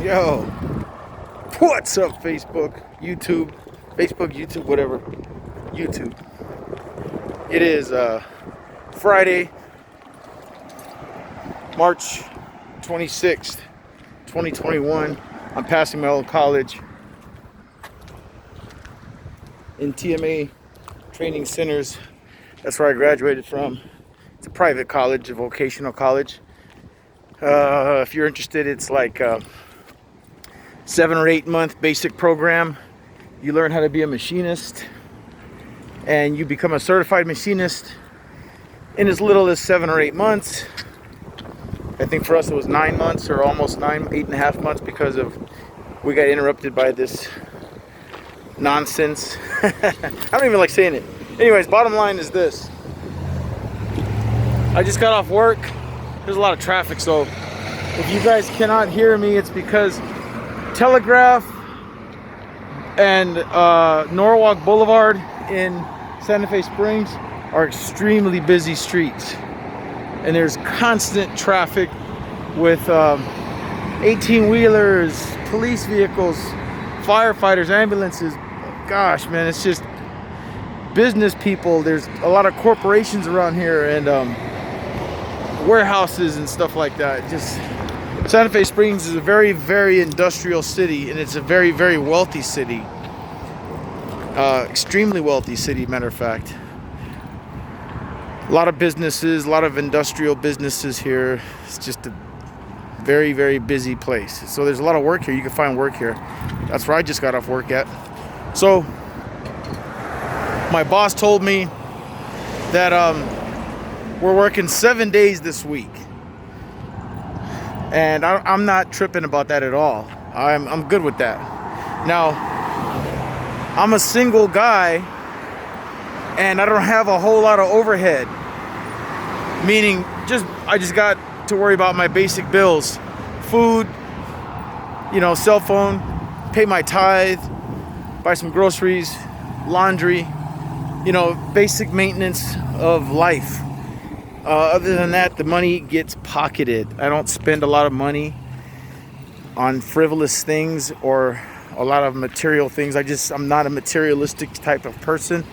Yo, what's up, Facebook, YouTube, whatever, YouTube. It is Friday, March 26th, 2021. I'm passing my old college in TMA Training Centers. That's where I graduated from. It's a private college, a vocational college. If you're interested, it's like 7 or 8 month basic program. You learn how to be a machinist and you become a certified machinist in as little as 7 or 8 months. I think for us it was 9 months, or almost 8.5 months, because of we got interrupted by this nonsense. I don't even like saying it. Anyways, bottom line is this. I just got off work. There's a lot of traffic, so if you guys cannot hear me, it's because Telegraph and Norwalk Boulevard in Santa Fe Springs are extremely busy streets, and there's constant traffic with 18-wheelers, police vehicles, firefighters, ambulances. Gosh, man, it's just business people. There's a lot of corporations around here, and warehouses and stuff like that. Just Santa Fe Springs is a very, very industrial city, and it's a very, very wealthy city. Extremely wealthy city, matter of fact. A lot of businesses, a lot of industrial businesses here. It's just a very, very busy place. So there's a lot of work here. You can find work here. That's where I just got off work at. So my boss told me that we're working 7 days this week. And I'm not tripping about that at all. I'm good with that. Now, I'm a single guy, and I don't have a whole lot of overhead. Meaning, I just got to worry about my basic bills, food, cell phone, pay my tithe, buy some groceries, laundry, basic maintenance of life. Other than that, the money gets pocketed. I don't spend a lot of money on frivolous things or a lot of material things. I'm not a materialistic type of person.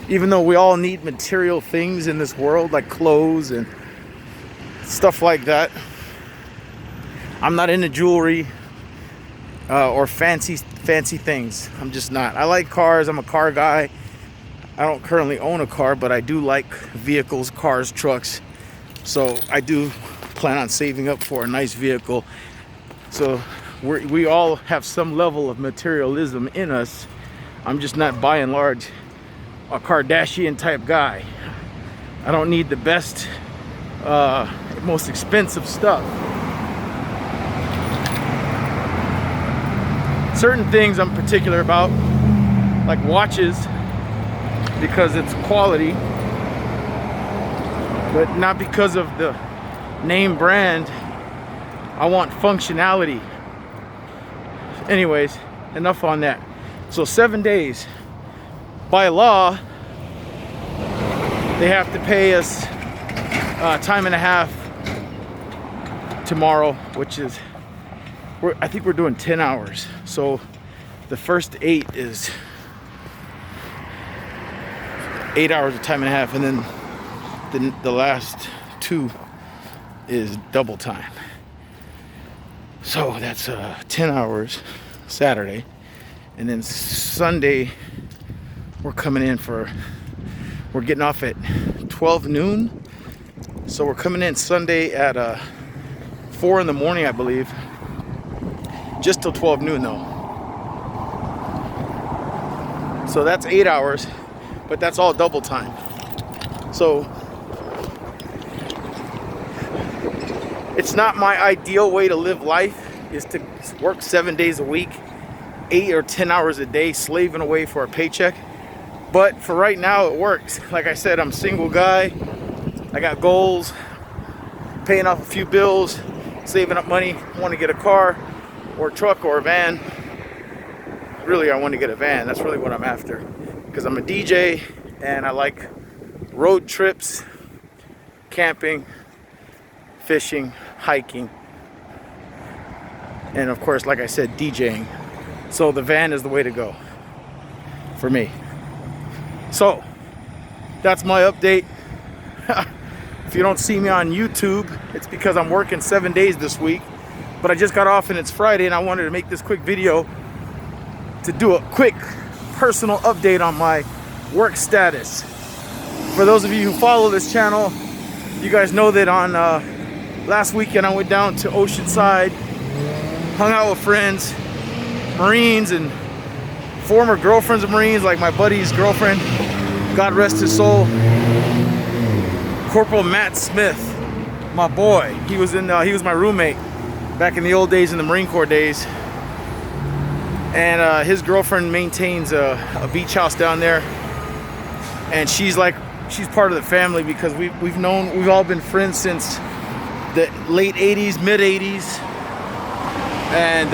Even though we all need material things in this world, like clothes and stuff like that. I'm not into jewelry or fancy things. I'm just not. I like cars. I'm a car guy. I don't currently own a car, but I do like vehicles, cars, trucks. So I do plan on saving up for a nice vehicle. So we all have some level of materialism in us. I'm just not, by and large, a Kardashian type guy. I don't need the best, most expensive stuff. Certain things I'm particular about, like watches, because it's quality, but not because of the name brand. I want functionality. Anyways, enough on that. So 7 days. By law, they have to pay us time and a half tomorrow, which is, I think we're doing 10 hours. So the first 8 is 8 hours of time and a half, and then the last 2 is double time. So that's 10 hours Saturday, and then Sunday we're getting off at 12 noon. So we're coming in Sunday at 4 in the morning, I believe, just till 12 noon though. So that's 8 hours, but that's all double time. So it's not my ideal way to live life, is to work 7 days a week, 8 or 10 hours a day, slaving away for a paycheck. But for right now, it works. Like I said, I'm a single guy. I got goals, paying off a few bills, saving up money. I want to get a car or a truck or a van. Really, I want to get a van. That's really what I'm after, because I'm a DJ and I like road trips, camping, fishing, hiking. and of course, like I said, DJing. So the van is the way to go for me. So that's my update. If you don't see me on YouTube, it's because I'm working 7 days this week, but I just got off and it's Friday, and I wanted to make this quick video to do a quick personal update on my work status. For those of you who follow this channel, you guys know that on last weekend I went down to Oceanside, hung out with friends, Marines, and former girlfriends of Marines, like my buddy's girlfriend, God rest his soul, Corporal Matt Smith, my boy. He was my roommate back in the old days, in the Marine Corps days. And his girlfriend maintains a beach house down there, and she's part of the family because we've all been friends since the late 80s, mid 80s, and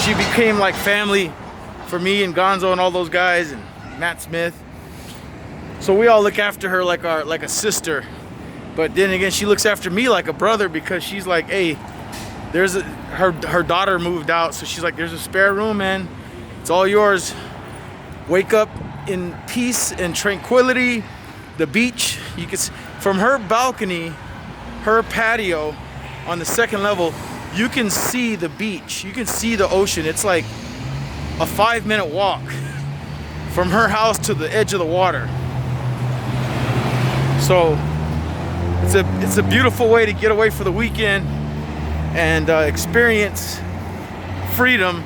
she became like family for me and Gonzo and all those guys and Matt Smith. So we all look after her like a sister, but then again she looks after me like a brother, because she's like, hey, her daughter moved out, so she's like, there's a spare room, man, it's all yours. Wake up in peace and tranquility. The beach, you can see from her balcony, her patio on the second level, you can see the beach, you can see the ocean. It's like a 5-minute walk from her house to the edge of the water. So it's a beautiful way to get away for the weekend and experience freedom,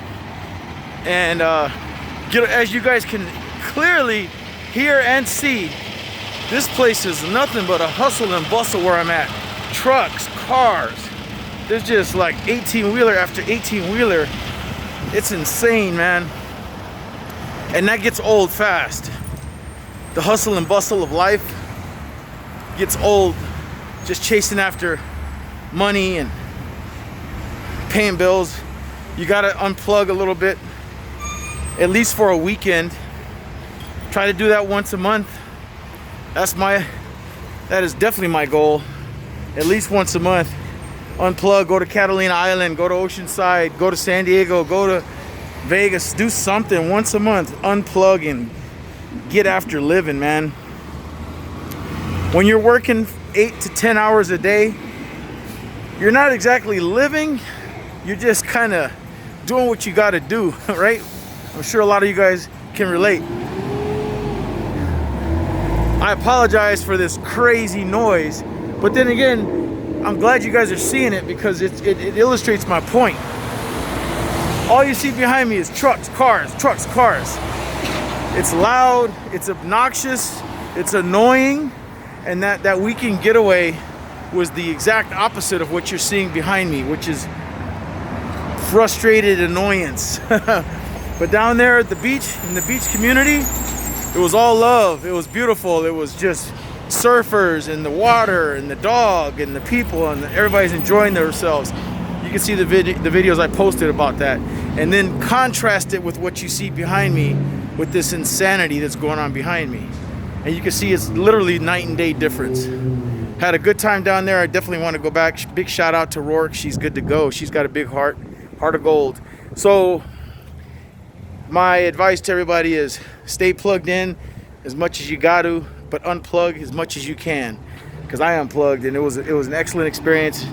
and as you guys can clearly hear and see, this place is nothing but a hustle and bustle where I'm at. Trucks, cars, there's just like 18-wheeler after 18-wheeler. It's insane, man, and that gets old fast. The hustle and bustle of life gets old, just chasing after money and paying bills. You gotta unplug a little bit, at least for a weekend. Try to do that once a month. That is definitely my goal. At least once a month. Unplug, go to Catalina Island, go to Oceanside, go to San Diego, go to Vegas, do something once a month. Unplug and get after living, man. When you're working 8 to 10 hours a day, you're not exactly living, you're just kind of doing what you got to do, right? I'm sure a lot of you guys can relate. I apologize for this crazy noise, but then again, I'm glad you guys are seeing it, because it illustrates my point. All you see behind me is trucks, cars. It's loud, it's obnoxious, it's annoying, and that weekend getaway was the exact opposite of what you're seeing behind me, which is frustrated annoyance. But down there at the beach, in the beach community, it was all love. It was beautiful. It was just surfers and the water and the dog and the people, and everybody's enjoying themselves. You can see the videos I posted about that, and then contrast it with what you see behind me with this insanity that's going on behind me, and you can see it's literally night and day difference. Had a good time down there. I definitely want to go back. Big shout out to Rourke. She's good to go. She's got a big heart of gold. So my advice to everybody is stay plugged in as much as you got to, but unplug as much as you can, because I unplugged and it was an excellent experience.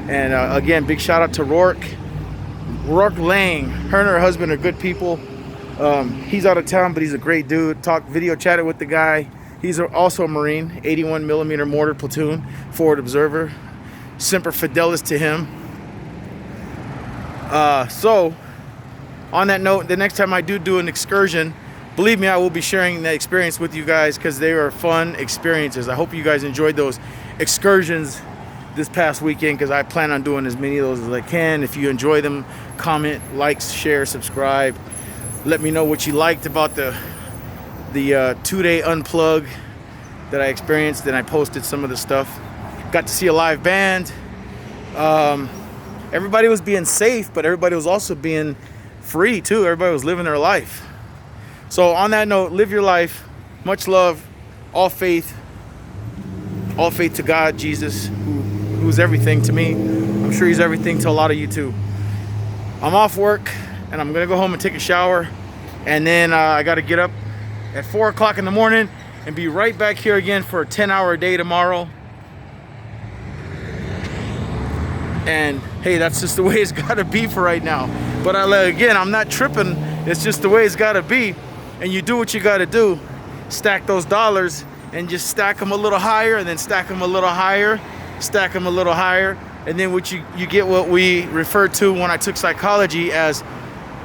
And again, big shout out to Rourke Lang. Her and her husband are good people. He's out of town, but he's a great dude. Video chatted with the guy. He's also a Marine, 81 millimeter mortar platoon, forward observer. Semper Fidelis to him. So on that note, the next time I do an excursion, believe me, I will be sharing that experience with you guys, because they were fun experiences. I hope you guys enjoyed those excursions this past weekend, because I plan on doing as many of those as I can. If you enjoy them, comment, like, share, subscribe. Let me know what you liked about the 2-day unplug that I experienced. Then I posted some of the stuff. Got to see a live band. Everybody was being safe, but everybody was also being free too. Everybody was living their life. So on that note, live your life. Much love. All faith to God, Jesus, who who's everything to me. I'm sure he's everything to a lot of you too. I'm off work and I'm gonna go home and take a shower, and then I gotta get up at 4 o'clock in the morning and be right back here again for a 10-hour day tomorrow. And hey, that's just the way it's gotta be for right now. But again, I'm not tripping. It's just the way it's gotta be. And you do what you gotta do. Stack those dollars and just stack them a little higher, and then stack them a little higher, stack them a little higher. And then what you get what we referred to when I took psychology as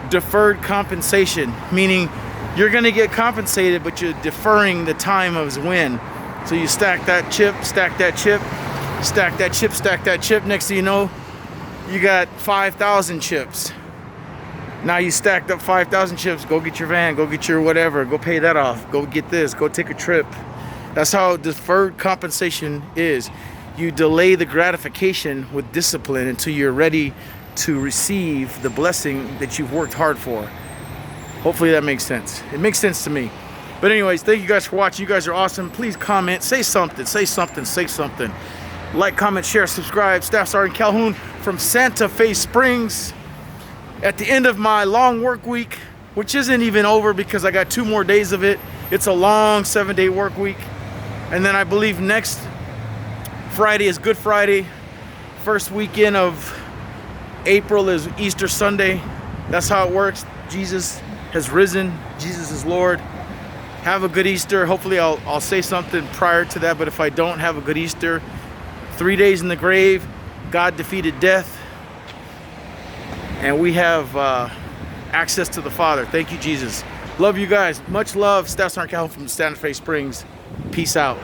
deferred compensation, meaning you're gonna get compensated, but you're deferring the time of when. So you stack that chip, stack that chip, stack that chip, stack that chip. Next thing you know, you got 5,000 chips. Now you stacked up 5,000 chips. Go get your van, go get your whatever, go pay that off, go get this, go take a trip. That's how deferred compensation is. You delay the gratification with discipline until you're ready to receive the blessing that you've worked hard for. Hopefully that makes sense. It makes sense to me. But anyways, thank you guys for watching. You guys are awesome. Please comment, say something, say something, say something. Like, comment, share, subscribe. Staff Sergeant Calhoun from Santa Fe Springs. At the end of my long work week, which isn't even over because I got 2 more days of it. It's a long 7-day work week. And then I believe next Friday is Good Friday. First weekend of April is Easter Sunday. That's how it works. Jesus has risen. Jesus is Lord. Have a good Easter. Hopefully I'll say something prior to that, but if I don't, have a good Easter. 3 days in the grave. God defeated death. And we have access to the Father. Thank you, Jesus. Love you guys. Much love. Staff Sergeant Calhoun from Santa Fe Springs. Peace out.